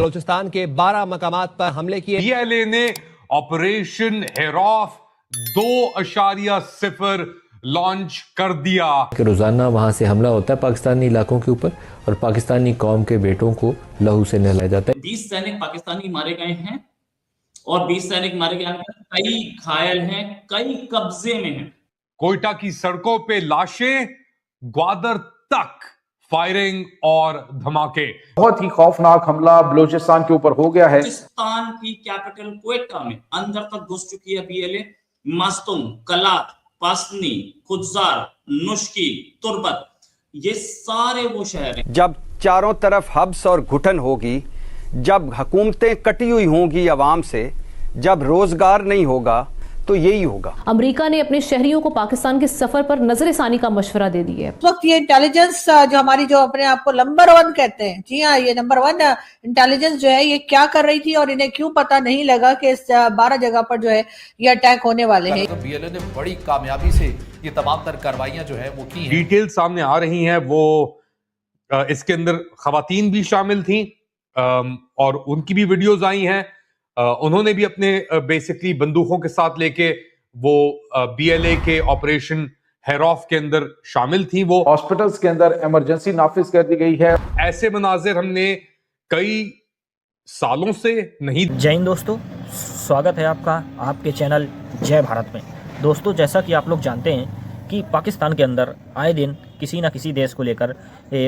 बलूचिस्तान के 12 मकामात पर हमले किए। बीएलए ने ऑपरेशन हेरॉफ 2.0 लॉन्च कर दिया। रोजाना वहां से हमला होता है पाकिस्तानी इलाकों के ऊपर और पाकिस्तानी कौम के बेटों को लहू से नहलाया जाता है। 20 सैनिक पाकिस्तानी मारे गए हैं और 20 सैनिक मारे गए हैं, कई घायल हैं, कई कब्जे में हैं। कोयटा की सड़कों पे लाशें, ग्वादर तक फायरिंग और धमाके। बहुत ही खौफनाक हमला बलूचिस्तान के ऊपर हो गया है। बलूचिस्तान की कैपिटल क्वेटा में अंदर तक घुस चुकी है बीएलए। मस्तुम, कलात, पासनी, खुदजार, नुश्की, तुर्बत, ये सारे वो शहर हैं। जब चारों तरफ हब्स और घुटन होगी, जब हुकूमतें कटी हुई होंगी अवाम से, जब रोजगार नहीं होगा तो यही होगा। अमेरिका ने अपने शहरियों को पाकिस्तान के सफर पर नजरसानी का मशवरा दे दिया है। इस वक्त ये इंटेलिजेंस जो हमारी जो अपने आप को नंबर 1 कहते हैं, जी हाँ, ये नंबर 1 इंटेलिजेंस जो है ये क्या कर रही थी और इन्हें क्यों पता नहीं लगा कि इस 12 जगह पर जो है ये अटैक होने वाले हैं। तो बीएलए ने बड़ी कामयाबी से ये तमाम तर कार्रवाइयां जो है वो की हैं। डिटेल सामने आ रही हैं। वो इसके अंदर खवातीन भी शामिल थी और उनकी भी वीडियोस आई हैं। उन्होंने भी अपने बेसिकली बंदूकों के साथ लेके वो बीएलए के ऑपरेशन हेरॉफ के अंदर शामिल थी। वो हॉस्पिटल्स के अंदर इमरजेंसी नाफिज कर दी गई है। ऐसे मनाजिर हमने कई सालों से नहीं। जय हिंद दोस्तों, स्वागत है आपका आपके चैनल जय भारत में। दोस्तों, जैसा कि आप लोग जानते हैं कि पाकिस्तान के अंदर आए दिन किसी न किसी देश को लेकर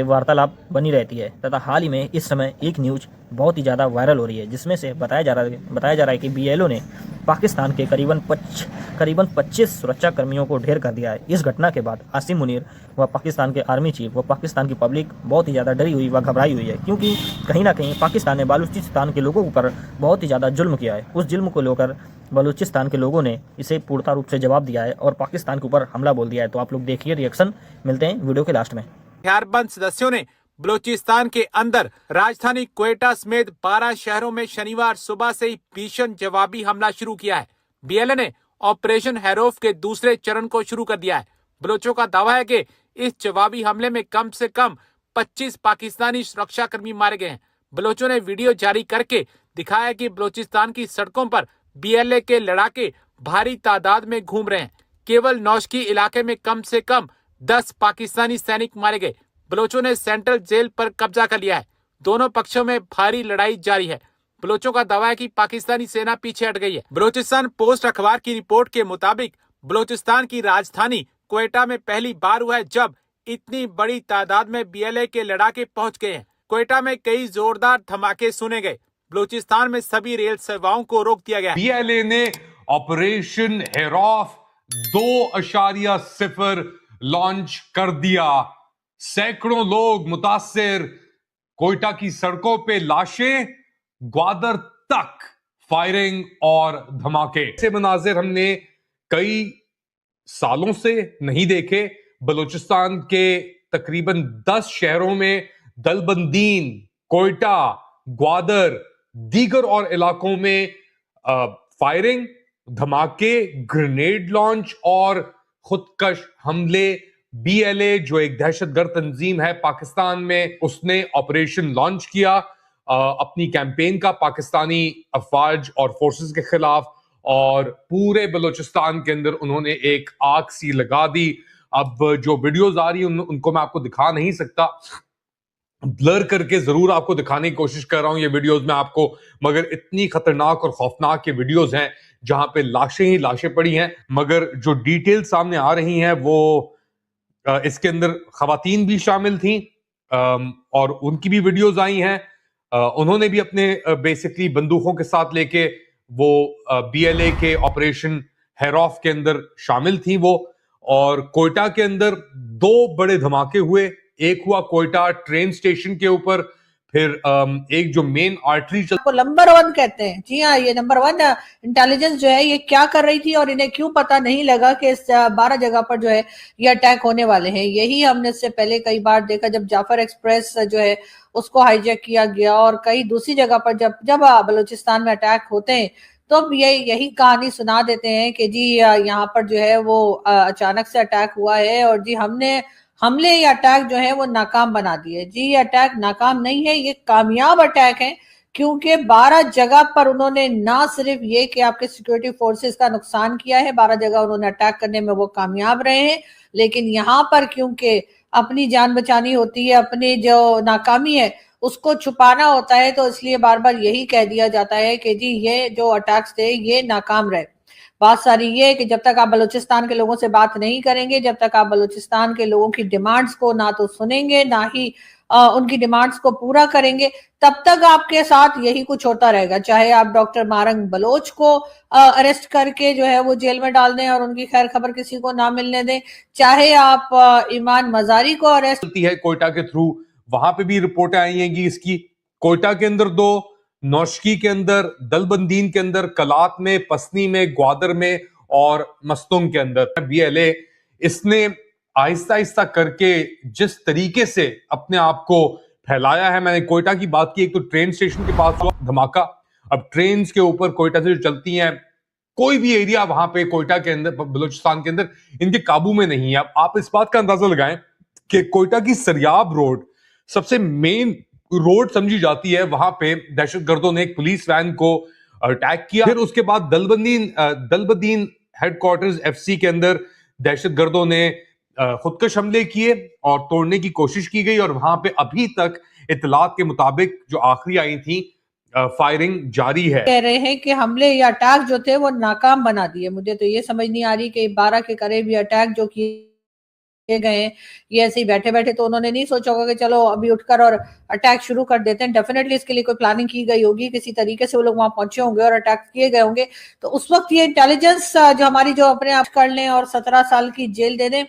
वार्तालाप बनी रहती है तथा हाल ही में इस समय एक न्यूज़ बहुत ही ज़्यादा वायरल हो रही है, जिसमें से बताया जा रहा है कि बीएलओ ने पाकिस्तान के करीबन 25 सुरक्षा कर्मियों को ढेर कर दिया है। इस घटना के बाद आसिम मुनीर व पाकिस्तान के आर्मी चीफ व पाकिस्तान की पब्लिक बहुत ही ज़्यादा डरी हुई व घबराई हुई है, क्योंकि कहीं ना कहीं पाकिस्तान ने बलूचिस्तान के लोगों पर बहुत ही ज़्यादा जुल्म किया है। उस जुल्म को लेकर बलूचिस्तान के लोगों ने इसे पूर्णतः रूप से जवाब दिया है और पाकिस्तान के ऊपर हमला बोल दिया है। तो आप लोग देखिए रिएक्शन, मिलते हैं वीडियो के लास्ट में। हथियारबंद सदस्यों ने बलूचिस्तान के अंदर राजधानी क्वेटा समेत 12 शहरों में शनिवार सुबह से ही भीषण जवाबी हमला शुरू किया है। बीएलए ने ऑपरेशन हेरोफ के दूसरे चरण को शुरू कर दिया है। बलोचों का दावा है कि इस जवाबी हमले में कम से कम 25 पाकिस्तानी सुरक्षा कर्मी मारे गए हैं। बलोचों ने वीडियो जारी करके दिखाया कि बलूचिस्तान की सड़कों पर बीएलए के लड़ाके भारी तादाद में घूम रहे हैं। केवल नौशकी इलाके में कम से कम 10 पाकिस्तानी सैनिक मारे गए। बलोचों ने सेंट्रल जेल पर कब्जा कर लिया है। दोनों पक्षों में भारी लड़ाई जारी है। बलोचों का दावा है कि पाकिस्तानी सेना पीछे हट गई है। बलूचिस्तान पोस्ट अखबार की रिपोर्ट के मुताबिक बलूचिस्तान की राजधानी क्वेटा में पहली बार हुआ है जब इतनी बड़ी तादाद में बीएलए के लड़ाके पहुंच गए हैं। क्वेटा में कई जोरदार धमाके सुने गए। बलूचिस्तान में सभी रेल सेवाओं को रोक दिया गया। बीएलए ने ऑपरेशन हेरॉफ 2.0 लॉन्च कर दिया। सैकड़ों लोग मुतासिर, कोयटा की सड़कों पे लाशें, ग्वादर तक फायरिंग और धमाके। ऐसे मनाजिर हमने कई सालों से नहीं देखे। बलूचिस्तान के तकरीबन 10 शहरों में दलबंदीन, कोयटा, ग्वादर, दीगर और इलाकों में फायरिंग, धमाके, ग्रेनेड लॉन्च और खुदकश हमले। बीएलए जो एक दहशतगर्द तंजीम है पाकिस्तान में, उसने ऑपरेशन लॉन्च किया अपनी कैंपेन का पाकिस्तानी अफवाज और फोर्सेस के खिलाफ, और पूरे बलूचिस्तान के अंदर उन्होंने एक आग सी लगा दी। अब जो वीडियोस आ रही हैं उनको मैं आपको दिखा नहीं सकता, ब्लर करके जरूर आपको दिखाने की कोशिश कर रहा हूं ये वीडियोस में आपको, मगर इतनी खतरनाक और खौफनाक ये वीडियोस हैं जहां पे लाशें ही लाशें पड़ी हैं। मगर जो डिटेल सामने आ रही हैं वो इसके अंदर खवातीन भी शामिल थी और उनकी भी वीडियोस आई हैं। उन्होंने भी अपने बेसिकली बंदूकों के साथ लेके वो बीएलए के ऑपरेशन हेरॉफ के अंदर शामिल थी वो। और कोयटा के अंदर 2 बड़े धमाके हुए। एक हुआ कोयटा ट्रेन स्टेशन के ऊपर, फिर एक जो मेन आर्टरी नंबर 1 कहते हैं, जी हाँ, ये नंबर 1 इंटेलिजेंस जो है ये क्या कर रही थी और इन्हें क्यों पता नहीं लगा कि इस 12 जगह पर जो है ये अटैक होने वाले हैं। यही हमने इससे पहले कई बार देखा, जब जाफर एक्सप्रेस जो है उसको हाईजैक किया गया और कई दूसरी जगह पर जब बलूचिस्तान में अटैक होते हैं तो यही कहानी सुना देते हैं कि जी यहाँ पर जो है वो अचानक से अटैक हुआ है और जी हमले या अटैक जो है वो नाकाम बना दिए। जी ये अटैक नाकाम नहीं है, ये कामयाब अटैक है। क्योंकि 12 जगह पर उन्होंने ना सिर्फ ये कि आपके सिक्योरिटी फोर्सेस का नुकसान किया है, 12 जगह उन्होंने अटैक करने में वो कामयाब रहे हैं, लेकिन यहाँ पर क्योंकि अपनी जान बचानी होती है, अपनी जो नाकामी है उसको छुपाना होता है, तो इसलिए बार बार यही कह दिया जाता है कि जी ये जो अटैक्स थे ये नाकाम रहे। बात सारी ये है कि जब तक आप बलूचिस्तान के लोगों से बात नहीं करेंगे, जब तक आप बलूचिस्तान के लोगों की डिमांड्स को ना तो सुनेंगे ना ही उनकी डिमांड्स को पूरा करेंगे, तब तक आपके साथ यही कुछ होता रहेगा। चाहे आप डॉक्टर मारंग बलोच को अरेस्ट करके जो है वो जेल में डाल दें और उनकी खैर खबर किसी को ना मिलने दें, चाहे आप ईमान मजारी को अरेस्ट है कोयटा के थ्रू, वहां पे भी रिपोर्टें आई हैं कि इसकी कोयटा के अंदर 2, नौशकी के अंदर, दलबंदीन के अंदर, कलात में, पसनी में, ग्वादर में और मस्तुंग के अंदर। बीएलए इसने आहिस्ता आहिस्ता करके जिस तरीके से अपने आप को फैलाया है, मैंने कोयटा की बात की, एक तो ट्रेन स्टेशन के पास हुआ धमाका। अब ट्रेन के ऊपर कोयटा से जो चलती हैं, कोई भी एरिया वहां पे कोयटा के अंदर, बलूचिस्तान के अंदर इनके काबू में नहीं है। अब आप इस बात का अंदाजा लगाएं कि कोयटा की सरियाब रोड सबसे मेन रोड समझी जाती है, वहां पे दहशतगर्दों ने एक पुलिस वैन को अटैक किया। फिर उसके बाद दलबदीन हेडक्वार्टर्स एफसी के अंदर दहशतगर्दों ने खुदकश हमले किए और तोड़ने की कोशिश की गई, और वहां पे अभी तक इतलात के मुताबिक जो आखिरी आई थी फायरिंग जारी है। कह रहे हैं कि हमले या अटैक जो थे वो नाकाम बना दिए। मुझे तो ये समझ नहीं आ रही कि 12 के करीब ये अटैक जो किए गए हैं, ये ऐसे ही बैठे बैठे तो उन्होंने नहीं सोचा होगा कि चलो अभी उठकर और अटैक शुरू कर देते हैं। डेफिनेटली इसके लिए कोई प्लानिंग की गई होगी, किसी तरीके से वो लोग वहां पहुंचे होंगे और अटैक किए गए होंगे। तो उस वक्त ये इंटेलिजेंस जो हमारी जो अपने आप कर लें और 17 साल की जेल दे दें,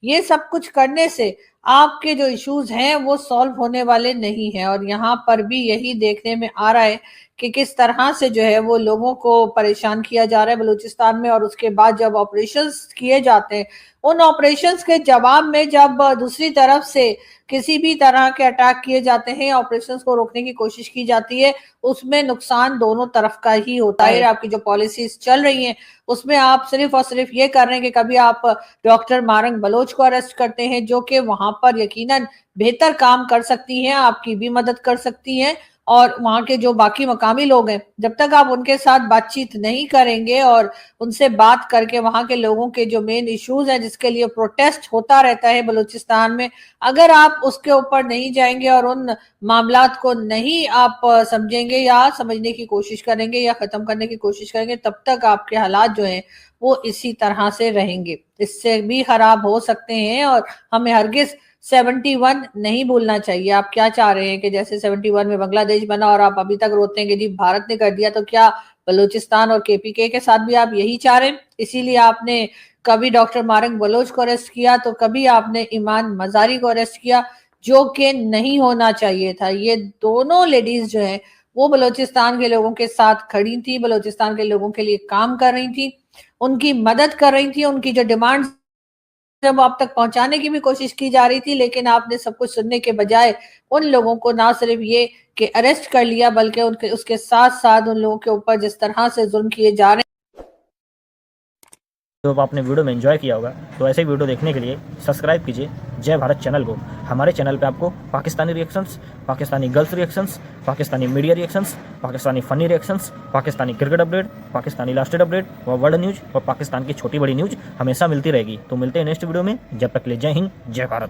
ये सब कुछ करने से आपके जो इश्यूज हैं वो सॉल्व होने वाले नहीं है। और यहाँ पर भी यही देखने में आ रहा है कि किस तरह से जो है वो लोगों को परेशान किया जा रहा है बलूचिस्तान में। और उसके बाद जब ऑपरेशंस किए जाते हैं, उन ऑपरेशंस के जवाब में जब दूसरी तरफ से किसी भी तरह के अटैक किए जाते हैं, ऑपरेशंस को रोकने की कोशिश की जाती है, उसमें नुकसान दोनों तरफ का ही होता है। आपकी जो पॉलिसीज चल रही हैं उसमें आप सिर्फ और सिर्फ ये कर रहे हैं कि कभी आप डॉक्टर मारंग बलोच को अरेस्ट करते हैं, जो कि वहां पर यकीनन बेहतर काम कर सकती हैं, आपकी भी मदद कर सकती हैं, और वहां के जो बाकी मकामी लोग हैं, जब तक आप उनके साथ बातचीत नहीं करेंगे और उनसे बात करके वहां के लोगों के जो मेन इश्यूज हैं जिसके लिए प्रोटेस्ट होता रहता है बलूचिस्तान में, अगर आप उसके ऊपर नहीं जाएंगे और उन मामलात को नहीं आप समझेंगे या समझने की कोशिश करेंगे या खत्म करने की कोशिश करेंगे, तब तक आपके हालात जो हैं वो इसी तरह से रहेंगे, इससे भी खराब हो सकते हैं। और हमें हरगिज 71 नहीं भूलना चाहिए। आप क्या चाह रहे हैं कि जैसे 71 में बांग्लादेश बना और आप अभी तक रोते हैं कि जी भारत ने कर दिया, तो क्या बलूचिस्तान और केपीके के साथ भी आप यही चाह रहे हैं? इसीलिए आपने कभी डॉक्टर मारंग बलोच को अरेस्ट किया तो कभी आपने ईमान मजारी को अरेस्ट किया, जो कि नहीं होना चाहिए था। ये दोनों लेडीज जो है वो बलूचिस्तान के लोगों के साथ खड़ी थी, बलूचिस्तान के लोगों के लिए काम कर रही थी, उनकी मदद कर रही थी, उनकी जो डिमांड जब आप तक पहुंचाने की भी कोशिश की जा रही थी, लेकिन आपने सब कुछ सुनने के बजाय उन लोगों को ना सिर्फ ये कि अरेस्ट कर लिया, बल्कि उनके उसके साथ साथ उन लोगों के ऊपर जिस तरह से जुल्म किए जा रहे हैं। तो आपने वीडियो में एंजॉय किया होगा, तो ऐसे ही वीडियो देखने के लिए सब्सक्राइब कीजिए जय भारत चैनल को। हमारे चैनल पे आपको Pakistani reactions, Pakistani girls reactions, Pakistani media reactions, Pakistani funny reactions, Pakistani cricket update, Pakistani last update व वर्ल्ड न्यूज़ और पाकिस्तान की छोटी बड़ी न्यूज़ हमेशा मिलती रहेगी। तो मिलते हैं नेक्स्ट वीडियो में, जब तक के लिए जय हिंद जय भारत।